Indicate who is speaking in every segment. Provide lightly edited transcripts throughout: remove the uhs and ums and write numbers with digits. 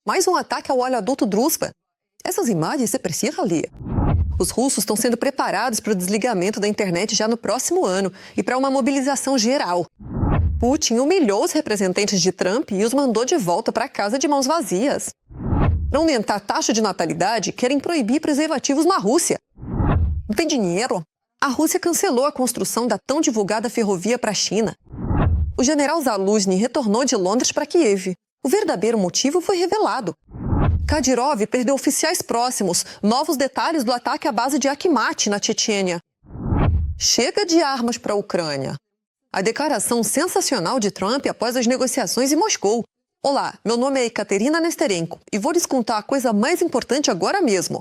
Speaker 1: Mais um ataque ao oleoduto Druzhba. Essas imagens você precisa ler. Os russos estão sendo preparados para o desligamento da internet já no próximo ano e para uma mobilização geral. Putin humilhou os representantes de Trump e os mandou de volta para casa de mãos vazias. Para aumentar a taxa de natalidade, querem proibir preservativos na Rússia. Não tem dinheiro? A Rússia cancelou a construção da tão divulgada ferrovia para a China. O general Zaluzny retornou de Londres para Kiev. O verdadeiro motivo foi revelado. Kadyrov perdeu oficiais próximos. Novos detalhes do ataque à base de Akhmat, na Chechênia. Chega de armas para a Ucrânia. A declaração sensacional de Trump após as negociações em Moscou. Olá, meu nome é Ekaterina Nesterenko e vou lhes contar a coisa mais importante agora mesmo.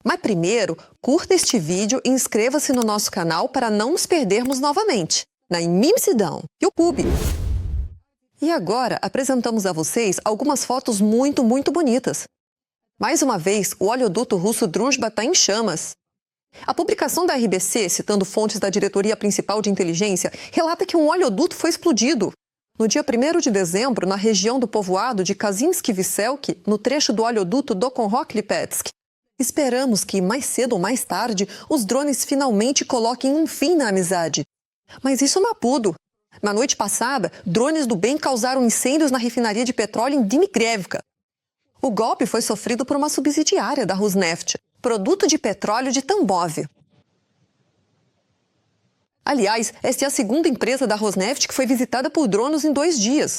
Speaker 1: Mas primeiro, curta este vídeo e inscreva-se no nosso canal para não nos perdermos novamente, na imensidão, YouTube. E agora apresentamos a vocês algumas fotos muito bonitas. Mais uma vez, o oleoduto russo Druzhba está em chamas. A publicação da RBC, citando fontes da Diretoria Principal de Inteligência, relata que um oleoduto foi explodido. No dia 1º de dezembro, na região do povoado de Kazinsky-Vyselki, no trecho do oleoduto Dokhonkho-Lipetsk. Esperamos que, mais cedo ou mais tarde, os drones finalmente coloquem um fim na amizade. Mas isso não é tudo. Na noite passada, drones do bem causaram incêndios na refinaria de petróleo em Dmitrievka. O golpe foi sofrido por uma subsidiária da Rosneft, produto de petróleo de Tambov. Aliás, esta é a segunda empresa da Rosneft que foi visitada por drones em 2 dias.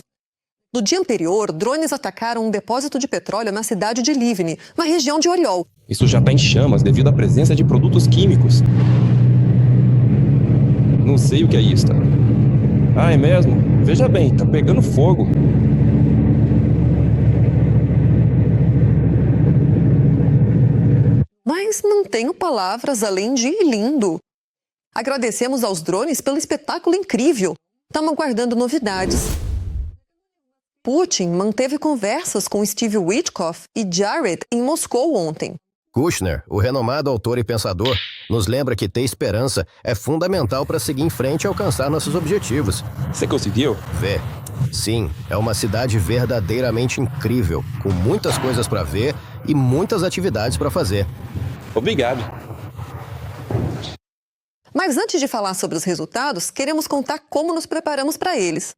Speaker 1: No dia anterior, drones atacaram um depósito de petróleo na cidade de Livni, na região de Oriol.
Speaker 2: Isso já está em chamas devido à presença de produtos químicos. Não sei o que é isso. Ah, é mesmo? Veja bem, tá pegando fogo.
Speaker 1: Mas não tenho palavras além de lindo. Agradecemos aos drones pelo espetáculo incrível. Estamos aguardando novidades. Putin manteve conversas com Steve Witkoff e Jared em Moscou ontem.
Speaker 3: Kushner, o renomado autor e pensador, nos lembra que ter esperança é fundamental para seguir em frente e alcançar nossos objetivos.
Speaker 2: Você conseguiu?
Speaker 3: Vê. Sim, é uma cidade verdadeiramente incrível, com muitas coisas para ver e muitas atividades para fazer.
Speaker 2: Obrigado.
Speaker 1: Mas antes de falar sobre os resultados, queremos contar como nos preparamos para eles.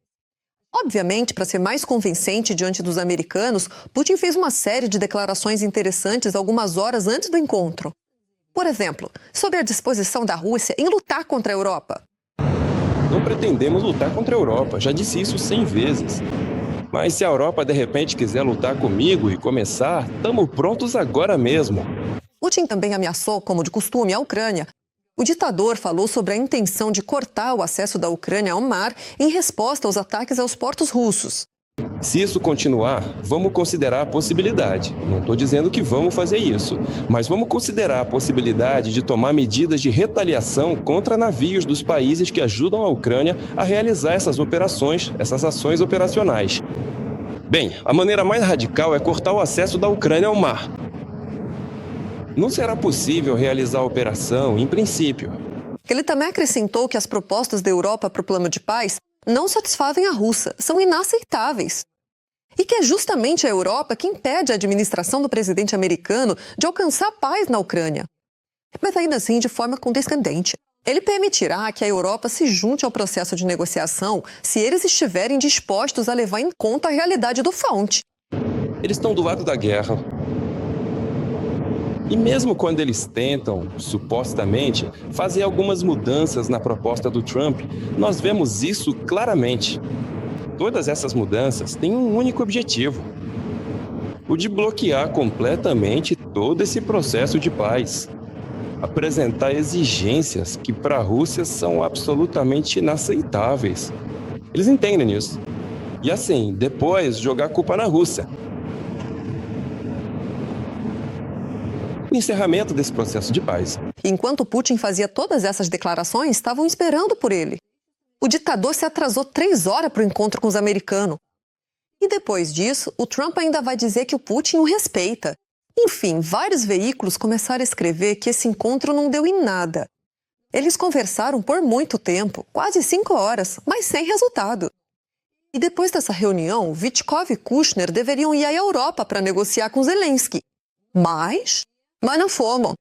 Speaker 1: Obviamente, para ser mais convincente diante dos americanos, Putin fez uma série de declarações interessantes algumas horas antes do encontro. Por exemplo, sobre a disposição da Rússia em lutar contra a Europa.
Speaker 2: Não pretendemos lutar contra a Europa, já disse isso 100 vezes. Mas se a Europa de repente quiser lutar comigo e começar, estamos prontos agora mesmo.
Speaker 1: Putin também ameaçou, como de costume, a Ucrânia. O ditador falou sobre a intenção de cortar o acesso da Ucrânia ao mar em resposta aos ataques aos portos russos.
Speaker 2: Se isso continuar, vamos considerar a possibilidade. Não estou dizendo que vamos fazer isso, mas vamos considerar a possibilidade de tomar medidas de retaliação contra navios dos países que ajudam a Ucrânia a realizar essas operações, essas ações operacionais. Bem, a maneira mais radical é cortar o acesso da Ucrânia ao mar. Não será possível realizar a operação, em princípio.
Speaker 1: Ele também acrescentou que as propostas da Europa para o plano de paz não satisfazem a Rússia, são inaceitáveis. E que é justamente a Europa que impede a administração do presidente americano de alcançar paz na Ucrânia. Mas ainda assim, de forma condescendente. Ele permitirá que a Europa se junte ao processo de negociação se eles estiverem dispostos a levar em conta a realidade do fronte.
Speaker 2: Eles estão do lado da guerra. E mesmo quando eles tentam, supostamente, fazer algumas mudanças na proposta do Trump, nós vemos isso claramente. Todas essas mudanças têm um único objetivo: o de bloquear completamente todo esse processo de paz. Apresentar exigências que para a Rússia são absolutamente inaceitáveis. Eles entendem isso. E assim, depois jogar a culpa na Rússia. O encerramento desse processo de paz.
Speaker 1: Enquanto Putin fazia todas essas declarações, estavam esperando por ele. O ditador se atrasou 3 horas para o encontro com os americanos. E depois disso, o Trump ainda vai dizer que o Putin o respeita. Enfim, vários veículos começaram a escrever que esse encontro não deu em nada. Eles conversaram por muito tempo, quase 5 horas, mas sem resultado. E depois dessa reunião, Witkoff e Kushner deveriam ir à Europa para negociar com Zelensky. Mas não foram,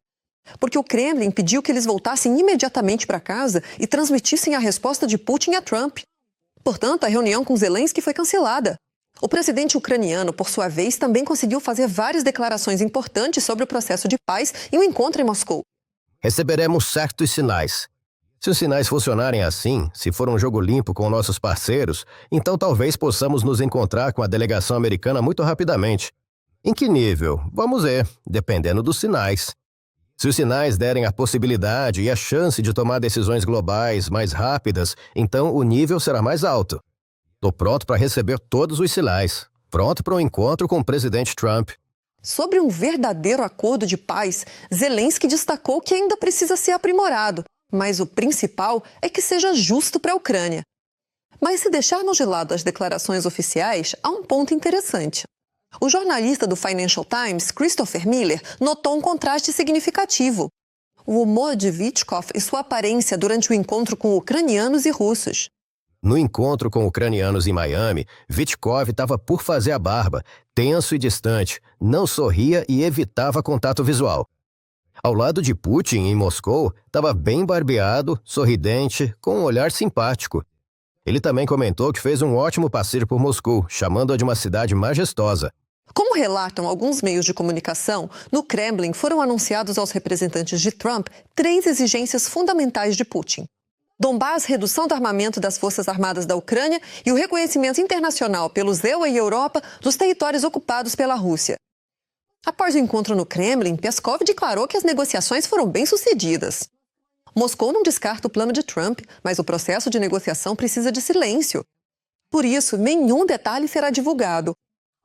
Speaker 1: porque o Kremlin pediu que eles voltassem imediatamente para casa e transmitissem a resposta de Putin a Trump. Portanto, a reunião com Zelensky foi cancelada. O presidente ucraniano, por sua vez, também conseguiu fazer várias declarações importantes sobre o processo de paz e o encontro em Moscou.
Speaker 3: Receberemos certos sinais. Se os sinais funcionarem assim, se for um jogo limpo com nossos parceiros, então talvez possamos nos encontrar com a delegação americana muito rapidamente. Em que nível? Vamos ver, dependendo dos sinais. Se os sinais derem a possibilidade e a chance de tomar decisões globais mais rápidas, então o nível será mais alto. Estou pronto para receber todos os sinais. Pronto para um encontro com o presidente Trump.
Speaker 1: Sobre um verdadeiro acordo de paz, Zelensky destacou que ainda precisa ser aprimorado, mas o principal é que seja justo para a Ucrânia. Mas se deixarmos de lado as declarações oficiais, há um ponto interessante. O jornalista do Financial Times, Christopher Miller, notou um contraste significativo. O humor de Witkoff e sua aparência durante o encontro com ucranianos e russos.
Speaker 3: No encontro com ucranianos em Miami, Witkoff estava por fazer a barba, tenso e distante, não sorria e evitava contato visual. Ao lado de Putin, em Moscou, estava bem barbeado, sorridente, com um olhar simpático. Ele também comentou que fez um ótimo passeio por Moscou, chamando-a de uma cidade majestosa.
Speaker 1: Como relatam alguns meios de comunicação, no Kremlin foram anunciados aos representantes de Trump 3 exigências fundamentais de Putin. Donbás, redução do armamento das Forças Armadas da Ucrânia e o reconhecimento internacional pelos EUA e Europa dos territórios ocupados pela Rússia. Após o encontro no Kremlin, Peskov declarou que as negociações foram bem-sucedidas. Moscou não descarta o plano de Trump, mas o processo de negociação precisa de silêncio. Por isso, nenhum detalhe será divulgado.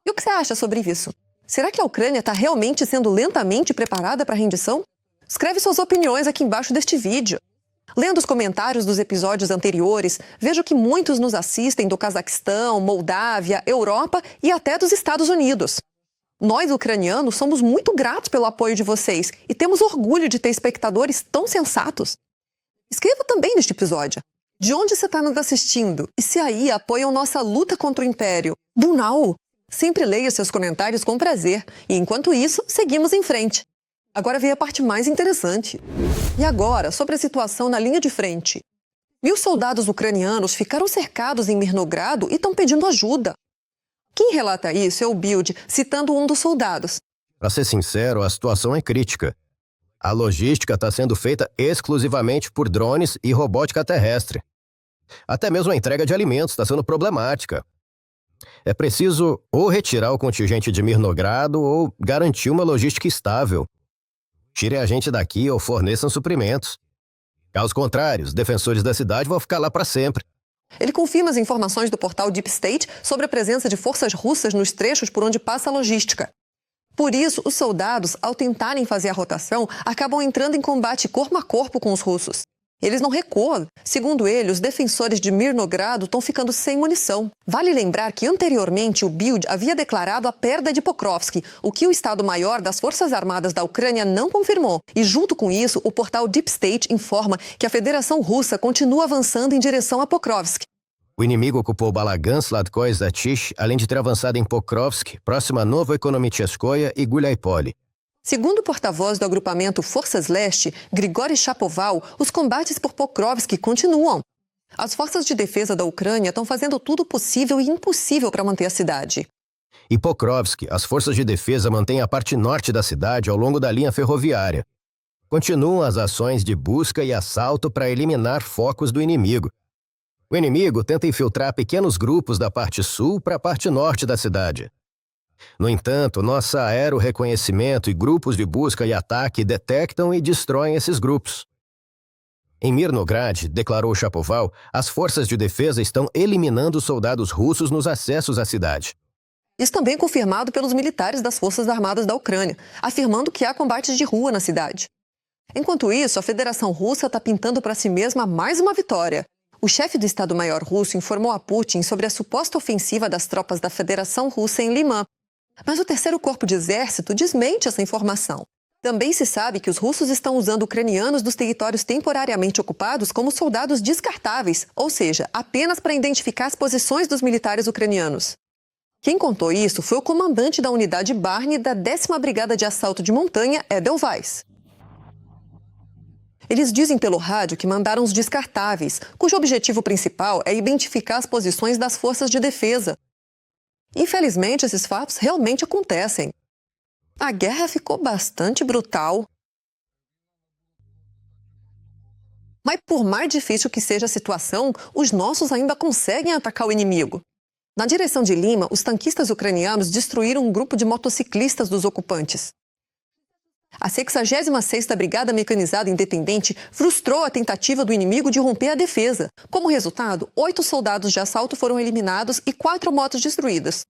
Speaker 1: E o que você acha sobre isso? Será que a Ucrânia está realmente sendo lentamente preparada para a rendição? Escreve suas opiniões aqui embaixo deste vídeo. Lendo os comentários dos episódios anteriores, vejo que muitos nos assistem do Cazaquistão, Moldávia, Europa e até dos Estados Unidos. Nós, ucranianos, somos muito gratos pelo apoio de vocês e temos orgulho de ter espectadores tão sensatos. Escreva também neste episódio. De onde você está nos assistindo? E se aí apoiam nossa luta contra o Império? Bunal! Sempre leia seus comentários com prazer. E enquanto isso, seguimos em frente. Agora vem a parte mais interessante. E agora, sobre a situação na linha de frente. 1.000 soldados ucranianos ficaram cercados em Mirnogrado e estão pedindo ajuda. Quem relata isso é o Bild, citando um dos soldados.
Speaker 3: Para ser sincero, a situação é crítica. A logística está sendo feita exclusivamente por drones e robótica terrestre. Até mesmo a entrega de alimentos está sendo problemática. É preciso ou retirar o contingente de Mirnogrado ou garantir uma logística estável. Tirem a gente daqui ou forneçam suprimentos. Caso contrário, os defensores da cidade vão ficar lá para sempre.
Speaker 1: Ele confirma as informações do portal Deep State sobre a presença de forças russas nos trechos por onde passa a logística. Por isso, os soldados, ao tentarem fazer a rotação, acabam entrando em combate corpo a corpo com os russos. Eles não recuam. Segundo ele, os defensores de Mirnogrado estão ficando sem munição. Vale lembrar que anteriormente o Bild havia declarado a perda de Pokrovsk, o que o Estado-Maior das Forças Armadas da Ucrânia não confirmou. E junto com isso, o portal Deep State informa que a Federação Russa continua avançando em direção a Pokrovsk.
Speaker 3: O inimigo ocupou Balagan, Sladko e Zatich, além de ter avançado em Pokrovsk, próximo a Novoekonomicheskoye e Guliaipole.
Speaker 1: Segundo o porta-voz do agrupamento Forças Leste, Grigori Shapoval, os combates por Pokrovsk continuam. As forças de defesa da Ucrânia estão fazendo tudo o possível e impossível para manter a cidade.
Speaker 3: Em Pokrovsk, as forças de defesa mantêm a parte norte da cidade ao longo da linha ferroviária. Continuam as ações de busca e assalto para eliminar focos do inimigo. O inimigo tenta infiltrar pequenos grupos da parte sul para a parte norte da cidade. No entanto, nossa aero-reconhecimento e grupos de busca e ataque detectam e destroem esses grupos. Em Mirnograd, declarou Shapoval, as forças de defesa estão eliminando soldados russos nos acessos à cidade.
Speaker 1: Isso também é confirmado pelos militares das Forças Armadas da Ucrânia, afirmando que há combates de rua na cidade. Enquanto isso, a Federação Russa está pintando para si mesma mais uma vitória. O chefe do Estado-Maior russo informou a Putin sobre a suposta ofensiva das tropas da Federação Russa em Limã. Mas o terceiro corpo de exército desmente essa informação. Também se sabe que os russos estão usando ucranianos dos territórios temporariamente ocupados como soldados descartáveis, ou seja, apenas para identificar as posições dos militares ucranianos. Quem contou isso foi o comandante da unidade Barney da 10ª Brigada de Assalto de Montanha, Edelweiss. Eles dizem pelo rádio que mandaram os descartáveis, cujo objetivo principal é identificar as posições das forças de defesa. Infelizmente, esses fatos realmente acontecem. A guerra ficou bastante brutal. Mas por mais difícil que seja a situação, os nossos ainda conseguem atacar o inimigo. Na direção de Lima, os tanquistas ucranianos destruíram um grupo de motociclistas dos ocupantes. A 66ª Brigada Mecanizada Independente frustrou a tentativa do inimigo de romper a defesa. Como resultado, 8 soldados de assalto foram eliminados e 4 motos destruídas.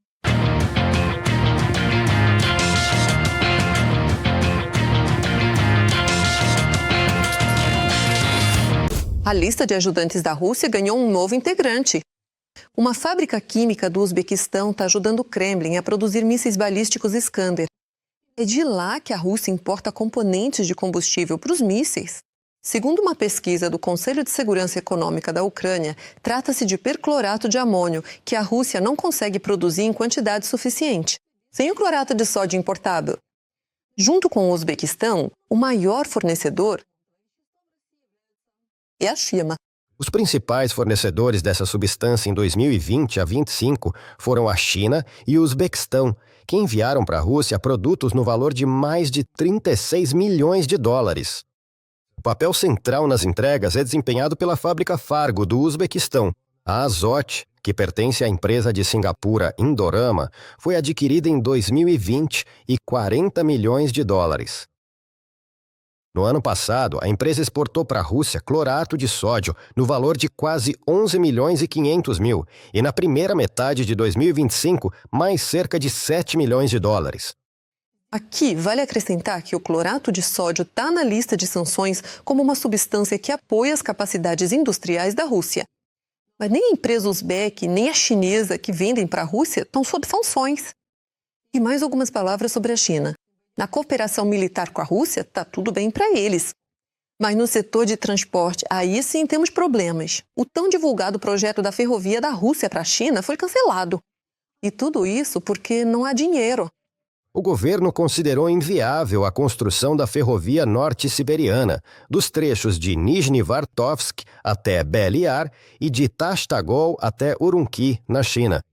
Speaker 1: A lista de ajudantes da Rússia ganhou um novo integrante. Uma fábrica química do Uzbequistão está ajudando o Kremlin a produzir mísseis balísticos Iskander. É de lá que a Rússia importa componentes de combustível para os mísseis. Segundo uma pesquisa do Conselho de Segurança Econômica da Ucrânia, trata-se de perclorato de amônio, que a Rússia não consegue produzir em quantidade suficiente, sem o clorato de sódio importado. Junto com o Uzbequistão, o maior fornecedor é a China.
Speaker 3: Os principais fornecedores dessa substância em 2020 a 25 foram a China e o Uzbequistão, que enviaram para a Rússia produtos no valor de mais de 36 milhões de dólares. O papel central nas entregas é desempenhado pela fábrica Fargo do Uzbequistão. A Azot, que pertence à empresa de Singapura Indorama, foi adquirida em 2020 e 40 milhões de dólares. No ano passado, a empresa exportou para a Rússia clorato de sódio no valor de quase 11 milhões e 500 mil e na primeira metade de 2025, mais cerca de 7 milhões de dólares.
Speaker 1: Aqui, vale acrescentar que o clorato de sódio está na lista de sanções como uma substância que apoia as capacidades industriais da Rússia. Mas nem a empresa uzbeque, nem a chinesa que vendem para a Rússia estão sob sanções. E mais algumas palavras sobre a China. Na cooperação militar com a Rússia, está tudo bem para eles. Mas no setor de transporte, aí sim temos problemas. O tão divulgado projeto da ferrovia da Rússia para a China foi cancelado. E tudo isso porque não há dinheiro.
Speaker 3: O governo considerou inviável a construção da ferrovia norte-siberiana, dos trechos de Nizhnevartovsk até Belyar e de Tashtagol até Urumqi, na China.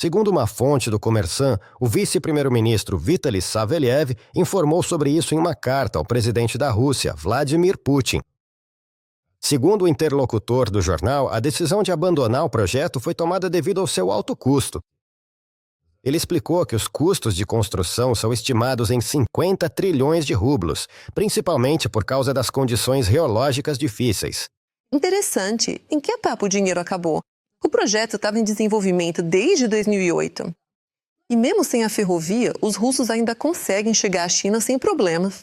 Speaker 3: Segundo uma fonte do Kommersant, o vice-primeiro-ministro Vitaly Savelyev informou sobre isso em uma carta ao presidente da Rússia, Vladimir Putin. Segundo o interlocutor do jornal, a decisão de abandonar o projeto foi tomada devido ao seu alto custo. Ele explicou que os custos de construção são estimados em 50 trilhões de rublos, principalmente por causa das condições geológicas difíceis.
Speaker 1: Interessante. Em que etapa o dinheiro acabou? O projeto estava em desenvolvimento desde 2008. E mesmo sem a ferrovia, os russos ainda conseguem chegar à China sem problemas.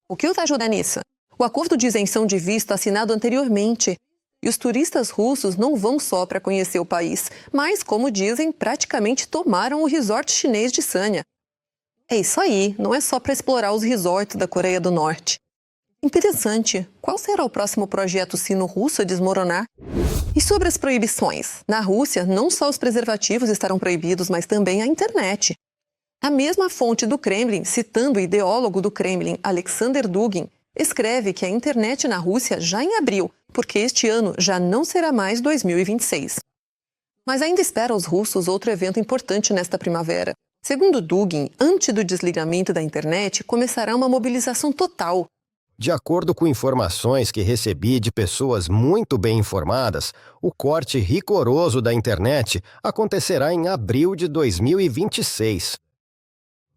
Speaker 1: O que os ajuda nisso? O acordo de isenção de visto assinado anteriormente. E os turistas russos não vão só para conhecer o país, mas, como dizem, praticamente tomaram o resort chinês de Sanya. É isso aí, não é só para explorar os resorts da Coreia do Norte. Interessante. Qual será o próximo projeto sino-russo a desmoronar? E sobre as proibições? Na Rússia, não só os preservativos estarão proibidos, mas também a internet. A mesma fonte do Kremlin, citando o ideólogo do Kremlin, Alexander Dugin, escreve que a internet na Rússia já em abril, porque este ano já não será mais 2026. Mas ainda espera os russos outro evento importante nesta primavera. Segundo Dugin, antes do desligamento da internet, começará uma mobilização total.
Speaker 3: De acordo com informações que recebi de pessoas muito bem informadas, o corte rigoroso da internet acontecerá em abril de 2026.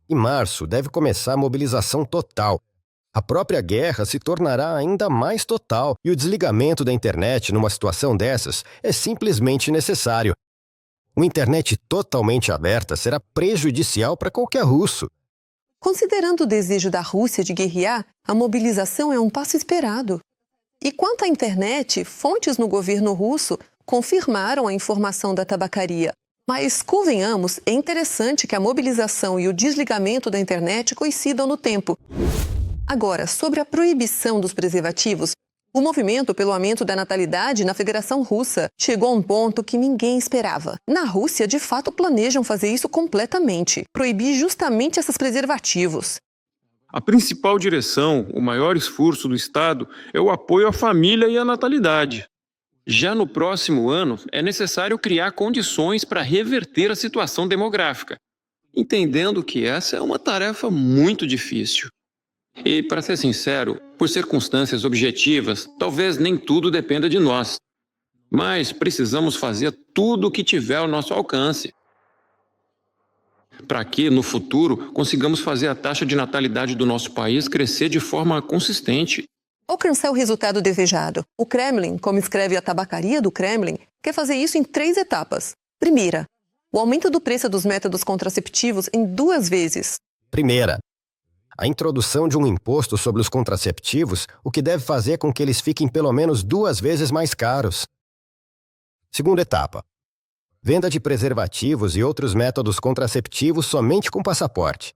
Speaker 3: Em março, deve começar a mobilização total. A própria guerra se tornará ainda mais total e o desligamento da internet numa situação dessas é simplesmente necessário. Uma internet totalmente aberta será prejudicial para qualquer russo.
Speaker 1: Considerando o desejo da Rússia de guerrear, a mobilização é um passo esperado. E quanto à internet, fontes no governo russo confirmaram a informação da tabacaria. Mas, convenhamos, é interessante que a mobilização e o desligamento da internet coincidam no tempo. Agora, sobre a proibição dos preservativos, o movimento pelo aumento da natalidade na Federação Russa chegou a um ponto que ninguém esperava. Na Rússia, de fato, planejam fazer isso completamente, proibir justamente esses preservativos.
Speaker 4: A principal direção, o maior esforço do Estado, é o apoio à família e à natalidade. Já no próximo ano, é necessário criar condições para reverter a situação demográfica, entendendo que essa é uma tarefa muito difícil. E, para ser sincero, por circunstâncias objetivas, talvez nem tudo dependa de nós. Mas precisamos fazer tudo o que tiver ao nosso alcance, para que, no futuro, consigamos fazer a taxa de natalidade do nosso país crescer de forma consistente.
Speaker 1: Alcançar o resultado desejado. O Kremlin, como escreve a tabacaria do Kremlin, quer fazer isso em 3 etapas. Primeira, o aumento do preço dos métodos contraceptivos em 2 vezes.
Speaker 3: Primeira, a introdução de um imposto sobre os contraceptivos, o que deve fazer com que eles fiquem pelo menos 2 vezes mais caros. Segunda etapa, venda de preservativos e outros métodos contraceptivos somente com passaporte.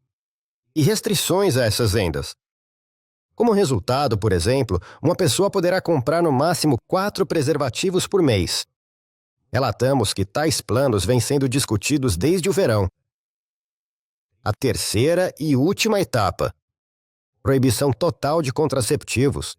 Speaker 3: E restrições a essas vendas. Como resultado, por exemplo, uma pessoa poderá comprar no máximo 4 preservativos por mês. Relatamos que tais planos vêm sendo discutidos desde o verão. A terceira e última etapa, proibição total de contraceptivos.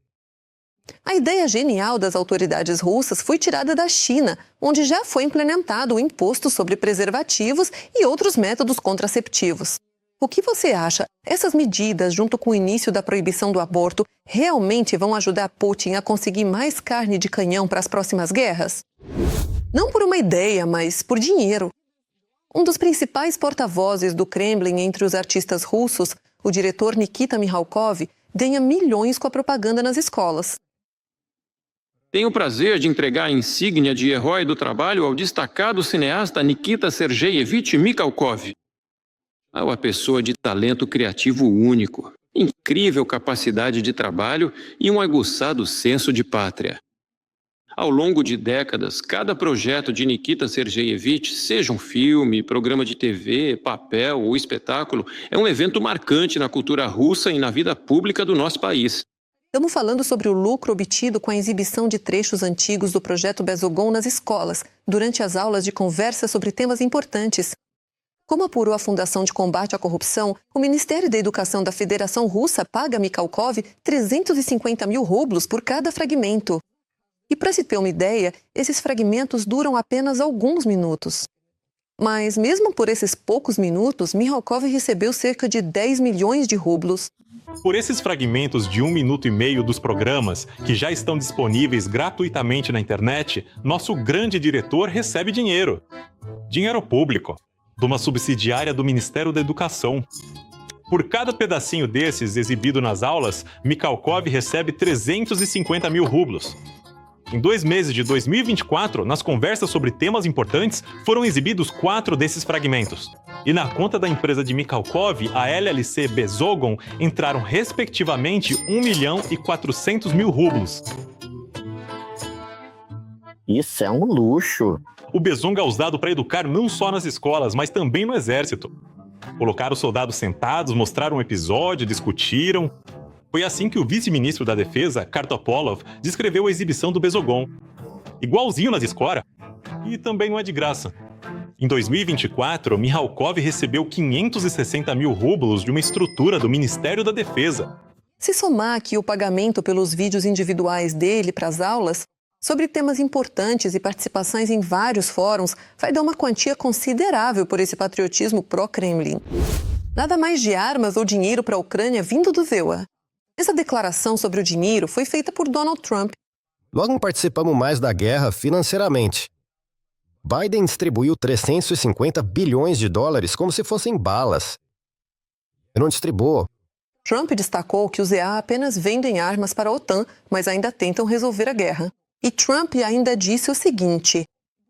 Speaker 1: A ideia genial das autoridades russas foi tirada da China, onde já foi implementado o imposto sobre preservativos e outros métodos contraceptivos. O que você acha? Essas medidas, junto com o início da proibição do aborto, realmente vão ajudar Putin a conseguir mais carne de canhão para as próximas guerras? Não por uma ideia, mas por dinheiro. Um dos principais porta-vozes do Kremlin entre os artistas russos, o diretor Nikita Mikhalkov, ganha milhões com a propaganda nas escolas.
Speaker 4: Tenho o prazer de entregar a insígnia de herói do trabalho ao destacado cineasta Nikita Sergeyevich Mikhalkov. É uma pessoa de talento criativo único, incrível capacidade de trabalho e um aguçado senso de pátria. Ao longo de décadas, cada projeto de Nikita Sergeyevich, seja um filme, programa de TV, papel ou espetáculo, é um evento marcante na cultura russa e na vida pública do nosso país.
Speaker 1: Estamos falando sobre o lucro obtido com a exibição de trechos antigos do projeto Bezogon nas escolas, durante as aulas de conversa sobre temas importantes. Como apurou a Fundação de Combate à Corrupção, o Ministério da Educação da Federação Russa paga a Mikhalkov 350 mil rublos por cada fragmento. E para se ter uma ideia, esses fragmentos duram apenas alguns minutos. Mas mesmo por esses poucos minutos, Mikhalkov recebeu cerca de 10 milhões de rublos.
Speaker 5: Por esses fragmentos de 1 minuto e meio dos programas, que já estão disponíveis gratuitamente na internet, nosso grande diretor recebe dinheiro. Dinheiro público, de uma subsidiária do Ministério da Educação. Por cada pedacinho desses exibido nas aulas, Mikhalkov recebe 350 mil rublos. Em 2 meses de 2024, nas conversas sobre temas importantes, foram exibidos 4 desses fragmentos. E na conta da empresa de Mikhalkov, a LLC Bezogon, entraram respectivamente 1 milhão e 400 mil rublos.
Speaker 6: Isso é um luxo.
Speaker 5: O Bezogon é usado para educar não só nas escolas, mas também no exército. Colocaram os soldados sentados, mostraram um episódio, discutiram. Foi assim que o vice-ministro da Defesa, Kartopolov, descreveu a exibição do Bezogon. Igualzinho nas escolas. E também não é de graça. Em 2024, Mikhalkov recebeu 560 mil rublos de uma estrutura do Ministério da Defesa.
Speaker 1: Se somar aqui o pagamento pelos vídeos individuais dele para as aulas, sobre temas importantes e participações em vários fóruns, vai dar uma quantia considerável por esse patriotismo pró-Kremlin. Nada mais de armas ou dinheiro para a Ucrânia vindo do ZEUA. Essa declaração sobre o dinheiro foi feita por Donald Trump.
Speaker 3: Logo não participamos mais da guerra financeiramente. Biden distribuiu 350 bilhões de dólares como se fossem balas. Eu não distribuo.
Speaker 1: Trump destacou que os EA apenas vendem armas para a OTAN, mas ainda tentam resolver a guerra. E Trump ainda disse o seguinte: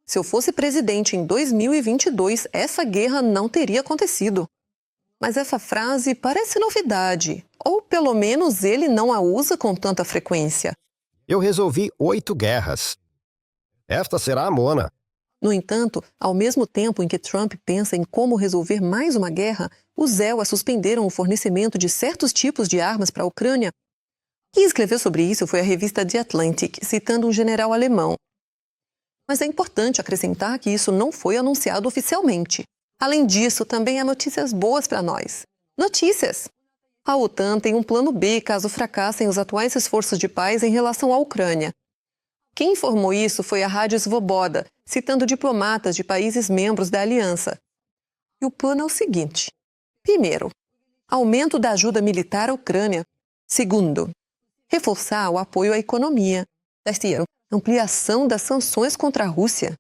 Speaker 1: se eu fosse presidente em 2022, essa guerra não teria acontecido. Mas essa frase parece novidade, ou pelo menos ele não a usa com tanta frequência.
Speaker 3: Eu resolvi 8 guerras. Esta será a Mona.
Speaker 1: No entanto, ao mesmo tempo em que Trump pensa em como resolver mais uma guerra, os EUA suspenderam o fornecimento de certos tipos de armas para a Ucrânia. Quem escreveu sobre isso foi a revista The Atlantic, citando um general alemão. Mas é importante acrescentar que isso não foi anunciado oficialmente. Além disso, também há notícias boas para nós. Notícias! A OTAN tem um plano B caso fracassem os atuais esforços de paz em relação à Ucrânia. Quem informou isso foi a Rádio Svoboda, citando diplomatas de países membros da aliança. E o plano é o seguinte. Primeiro, aumento da ajuda militar à Ucrânia. Segundo, reforçar o apoio à economia. Terceiro, ampliação das sanções contra a Rússia.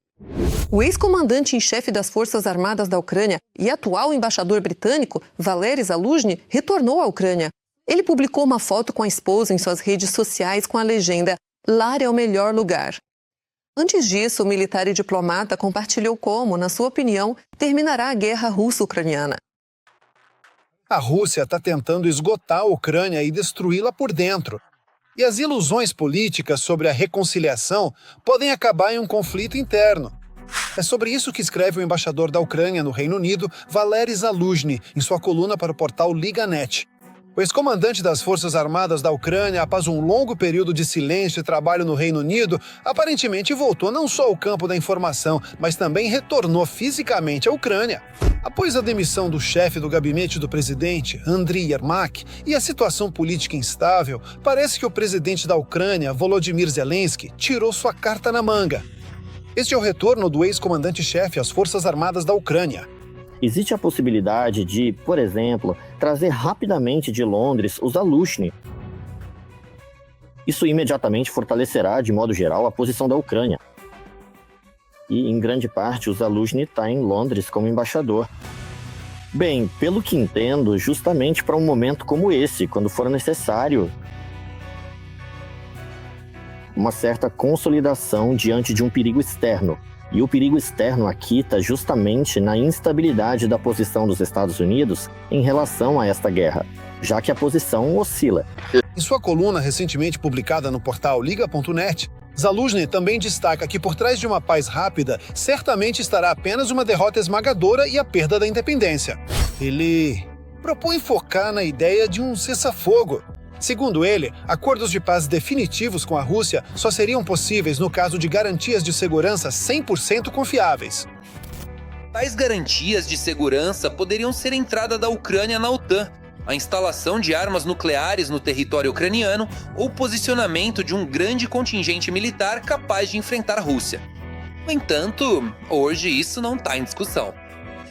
Speaker 1: O ex-comandante em chefe das Forças Armadas da Ucrânia e atual embaixador britânico, Valery Zaluzhny, retornou à Ucrânia. Ele publicou uma foto com a esposa em suas redes sociais com a legenda "Lar é o melhor lugar". Antes disso, o militar e diplomata compartilhou como, na sua opinião, terminará a guerra russo-ucraniana.
Speaker 7: A Rússia está tentando esgotar a Ucrânia e destruí-la por dentro. E as ilusões políticas sobre a reconciliação podem acabar em um conflito interno. É sobre isso que escreve o embaixador da Ucrânia no Reino Unido, Valery Zaluzhny, em sua coluna para o portal Liganet. O ex-comandante das Forças Armadas da Ucrânia, após um longo período de silêncio e trabalho no Reino Unido, aparentemente voltou não só ao campo da informação, mas também retornou fisicamente à Ucrânia. Após a demissão do chefe do gabinete do presidente, Andriy Yermak, e a situação política instável, parece que o presidente da Ucrânia, Volodymyr Zelensky, tirou sua carta na manga. Este é o retorno do ex-comandante-chefe às Forças Armadas da Ucrânia.
Speaker 6: Existe a possibilidade de, por exemplo, trazer rapidamente de Londres o Zaluzhny. Isso imediatamente fortalecerá, de modo geral, a posição da Ucrânia. E, em grande parte, o Zaluzhny está em Londres como embaixador. Bem, pelo que entendo, justamente para um momento como esse, quando for necessário uma certa consolidação diante de um perigo externo. E o perigo externo aqui está justamente na instabilidade da posição dos Estados Unidos em relação a esta guerra, já que a posição oscila.
Speaker 7: Em sua coluna recentemente publicada no portal Liga.net, Zaluzhny também destaca que por trás de uma paz rápida, certamente estará apenas uma derrota esmagadora e a perda da independência. Ele propõe focar na ideia de um cessar-fogo. Segundo ele, acordos de paz definitivos com a Rússia só seriam possíveis no caso de garantias de segurança 100% confiáveis.
Speaker 8: Tais garantias de segurança poderiam ser a entrada da Ucrânia na OTAN, a instalação de armas nucleares no território ucraniano ou o posicionamento de um grande contingente militar capaz de enfrentar a Rússia. No entanto, hoje isso não está em discussão.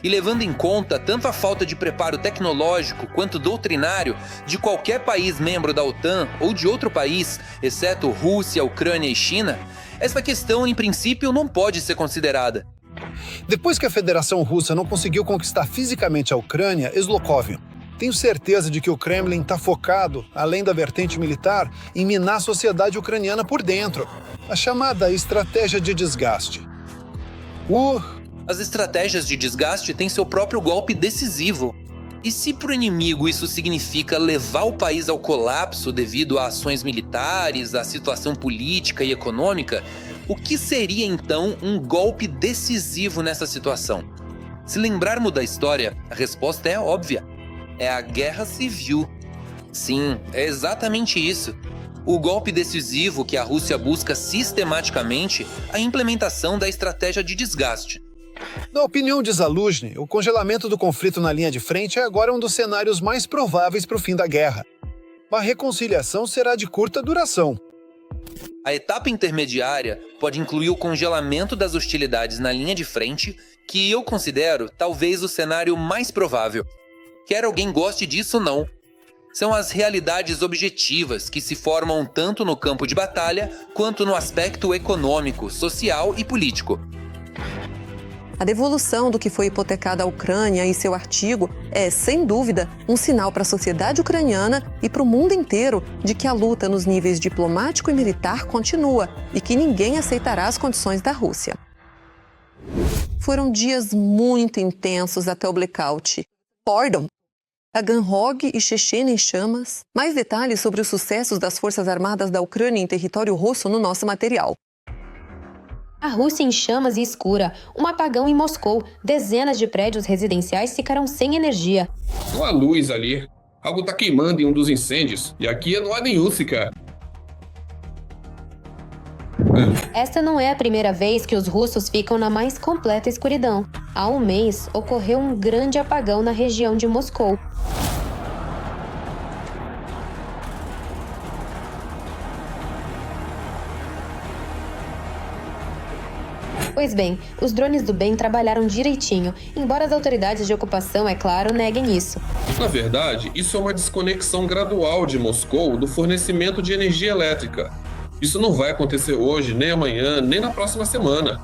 Speaker 8: E levando em conta tanto a falta de preparo tecnológico quanto doutrinário de qualquer país membro da OTAN ou de outro país, exceto Rússia, Ucrânia e China, essa questão, em princípio, não pode ser considerada.
Speaker 7: Depois que a Federação Russa não conseguiu conquistar fisicamente a Ucrânia, Eslokovia, tenho certeza de que o Kremlin está focado, além da vertente militar, em minar a sociedade ucraniana por dentro, a chamada estratégia de desgaste.
Speaker 8: As estratégias de desgaste têm seu próprio golpe decisivo. E se para o inimigo isso significa levar o país ao colapso devido a ações militares, à situação política e econômica, o que seria então um golpe decisivo nessa situação? Se lembrarmos da história, a resposta é óbvia. É a guerra civil. Sim, é exatamente isso. O golpe decisivo que a Rússia busca sistematicamente a implementação da estratégia de desgaste.
Speaker 7: Na opinião de Zaluzhny, o congelamento do conflito na linha de frente é agora um dos cenários mais prováveis para o fim da guerra. A reconciliação será de curta duração.
Speaker 8: A etapa intermediária pode incluir o congelamento das hostilidades na linha de frente, que eu considero talvez o cenário mais provável. Quer alguém goste disso ou não. São as realidades objetivas que se formam tanto no campo de batalha quanto no aspecto econômico, social e político.
Speaker 1: A devolução do que foi hipotecado à Ucrânia e seu artigo é, sem dúvida, um sinal para a sociedade ucraniana e para o mundo inteiro de que a luta nos níveis diplomático e militar continua e que ninguém aceitará as condições da Rússia. Foram dias muito intensos até o blackout. Pardon! Taganrog e Chechênia em chamas. Mais detalhes sobre os sucessos das Forças Armadas da Ucrânia em território russo no nosso material.
Speaker 9: A Rússia em chamas e escura. Um apagão em Moscou. Dezenas de prédios residenciais ficaram sem energia.
Speaker 10: Não há luz ali. Algo tá queimando em um dos incêndios. E aqui não há nem Úsica.
Speaker 9: Esta não é a primeira vez que os russos ficam na mais completa escuridão. Há um mês, ocorreu um grande apagão na região de Moscou. Pois bem, os drones do bem trabalharam direitinho, embora as autoridades de ocupação, é claro, neguem isso.
Speaker 10: Na verdade, isso é uma desconexão gradual de Moscou do fornecimento de energia elétrica. Isso não vai acontecer hoje, nem amanhã, nem na próxima semana.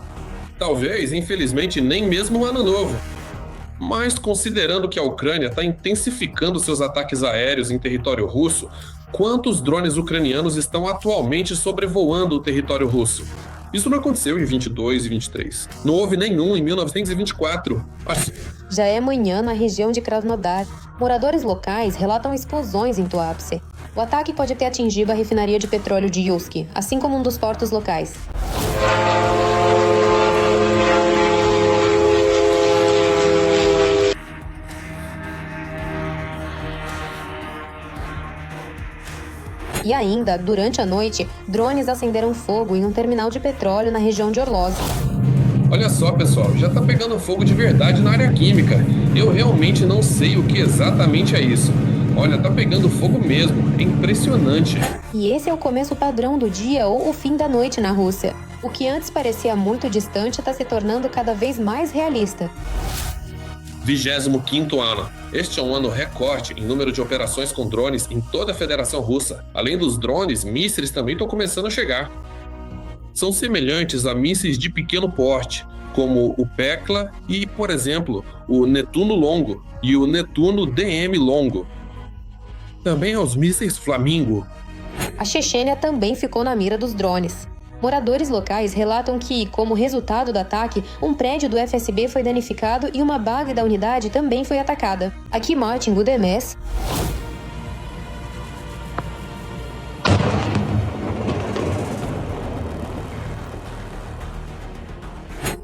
Speaker 10: Talvez, infelizmente, nem mesmo no ano novo. Mas considerando que a Ucrânia está intensificando seus ataques aéreos em território russo, quantos drones ucranianos estão atualmente sobrevoando o território russo? Isso não aconteceu em 22 e 23. Não houve nenhum em 1924.
Speaker 9: Já é manhã na região de Krasnodar. Moradores locais relatam explosões em Tuapse. O ataque pode ter atingido a refinaria de petróleo de Yuzhny, assim como um dos portos locais. E ainda, durante a noite, drones acenderam fogo em um terminal de petróleo na região de Orlov.
Speaker 10: Olha só, pessoal, já tá pegando fogo de verdade na área química. Eu realmente não sei o que exatamente é isso. Olha, tá pegando fogo mesmo. É impressionante.
Speaker 9: E esse é o começo padrão do dia ou o fim da noite na Rússia. O que antes parecia muito distante está se tornando cada vez mais realista.
Speaker 10: 25º ano. Este é um ano recorde em número de operações com drones em toda a Federação Russa. Além dos drones, mísseis também estão começando a chegar. São semelhantes a mísseis de pequeno porte, como o Pekla e, por exemplo, o Netuno Longo e o Netuno DM Longo. Também aos mísseis Flamingo.
Speaker 9: A Chechênia também ficou na mira dos drones. Moradores locais relatam que, como resultado do ataque, um prédio do FSB foi danificado e uma base da unidade também foi atacada. Aqui Martin Gudemes.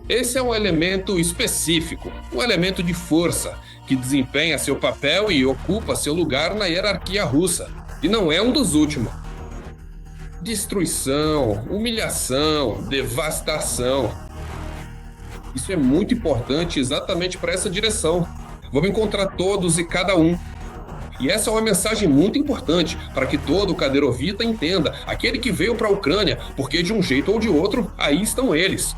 Speaker 10: Esse é um elemento específico, um elemento de força, que desempenha seu papel e ocupa seu lugar na hierarquia russa. E não é um dos últimos. Destruição, humilhação, devastação. Isso é muito importante exatamente para essa direção. Vamos encontrar todos e cada um. E essa é uma mensagem muito importante para que todo o Kadyrowita entenda, aquele que veio para a Ucrânia, porque de um jeito ou de outro, aí estão eles.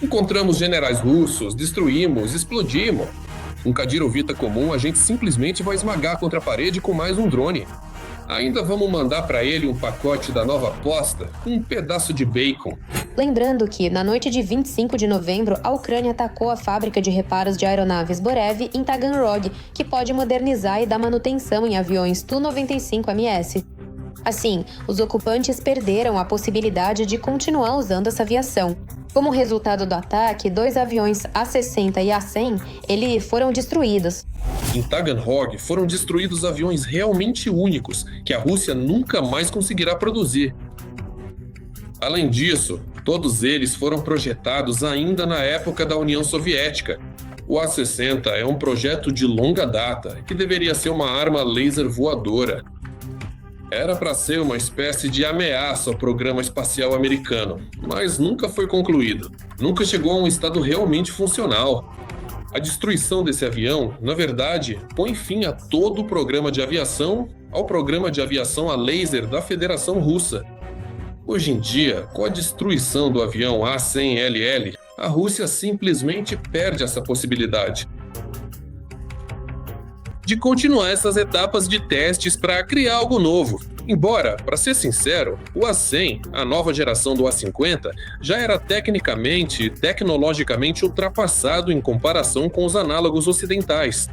Speaker 10: Encontramos generais russos, destruímos, explodimos. Um Kadyrowita comum a gente simplesmente vai esmagar contra a parede com mais um drone. Ainda vamos mandar para ele um pacote da nova aposta, um pedaço de bacon.
Speaker 9: Lembrando que, na noite de 25 de novembro, a Ucrânia atacou a fábrica de reparos de aeronaves Borev em Taganrog, que pode modernizar e dar manutenção em aviões Tu-95MS. Assim, os ocupantes perderam a possibilidade de continuar usando essa aviação. Como resultado do ataque, 2 aviões A-60 e A-100 foram destruídos.
Speaker 10: Em Taganrog foram destruídos aviões realmente únicos, que a Rússia nunca mais conseguirá produzir. Além disso, todos eles foram projetados ainda na época da União Soviética. O A-60 é um projeto de longa data, que deveria ser uma arma laser voadora. Era para ser uma espécie de ameaça ao programa espacial americano, mas nunca foi concluído. Nunca chegou a um estado realmente funcional. A destruição desse avião, na verdade, põe fim a todo o programa de aviação, ao programa de aviação a laser da Federação Russa. Hoje em dia, com a destruição do avião A-100LL, a Rússia simplesmente perde essa possibilidade de continuar essas etapas de testes para criar algo novo. Embora, para ser sincero, o A-100, a nova geração do A-50, já era tecnologicamente ultrapassado em comparação com os análogos ocidentais.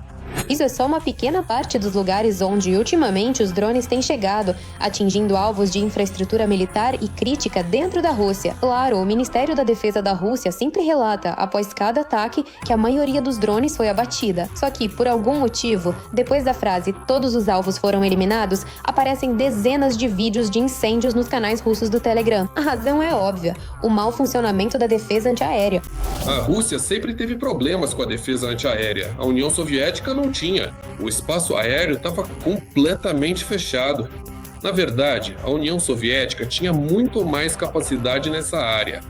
Speaker 9: Isso é só uma pequena parte dos lugares onde, ultimamente, os drones têm chegado, atingindo alvos de infraestrutura militar e crítica dentro da Rússia. Claro, o Ministério da Defesa da Rússia sempre relata, após cada ataque, que a maioria dos drones foi abatida. Só que, por algum motivo, depois da frase "todos os alvos foram eliminados", aparecem dezenas de vídeos de incêndios nos canais russos do Telegram. A razão é óbvia: o mau funcionamento da defesa antiaérea.
Speaker 10: A Rússia sempre teve problemas com a defesa antiaérea. A União Soviética não tinha. O espaço aéreo estava completamente fechado. Na verdade, a União Soviética tinha muito mais capacidade nessa área.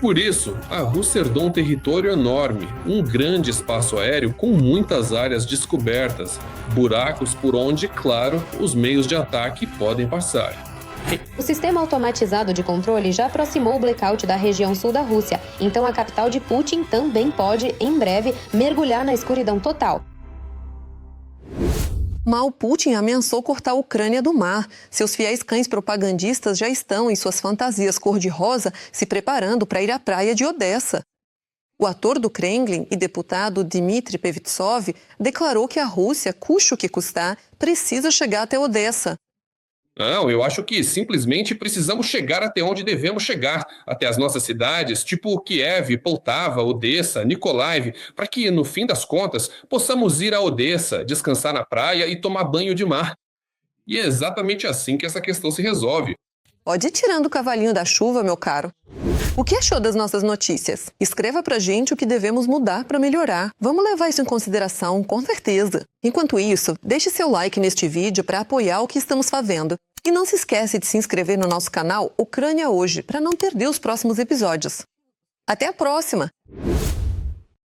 Speaker 10: Por isso, a Rússia herdou um território enorme, um grande espaço aéreo com muitas áreas descobertas, buracos por onde, claro, os meios de ataque podem passar.
Speaker 9: O sistema automatizado de controle já aproximou o blackout da região sul da Rússia, então a capital de Putin também pode, em breve, mergulhar na escuridão total.
Speaker 1: Mal Putin ameaçou cortar a Ucrânia do mar. Seus fiéis cães propagandistas já estão, em suas fantasias cor-de-rosa, se preparando para ir à praia de Odessa. O ator do Kremlin e deputado Dmitry Pevtsov declarou que a Rússia, custe o que custar, precisa chegar até Odessa.
Speaker 10: Não, eu acho que simplesmente precisamos chegar até onde devemos chegar, até as nossas cidades, tipo Kiev, Poltava, Odessa, Mykolaiv, para que, no fim das contas, possamos ir a Odessa, descansar na praia e tomar banho de mar. E é exatamente assim que essa questão se resolve.
Speaker 1: Pode ir tirando o cavalinho da chuva, meu caro. O que achou das nossas notícias? Escreva pra gente o que devemos mudar para melhorar. Vamos levar isso em consideração, com certeza. Enquanto isso, deixe seu like neste vídeo para apoiar o que estamos fazendo. E não se esquece de se inscrever no nosso canal Ucrânia Hoje, para não perder os próximos episódios. Até a próxima!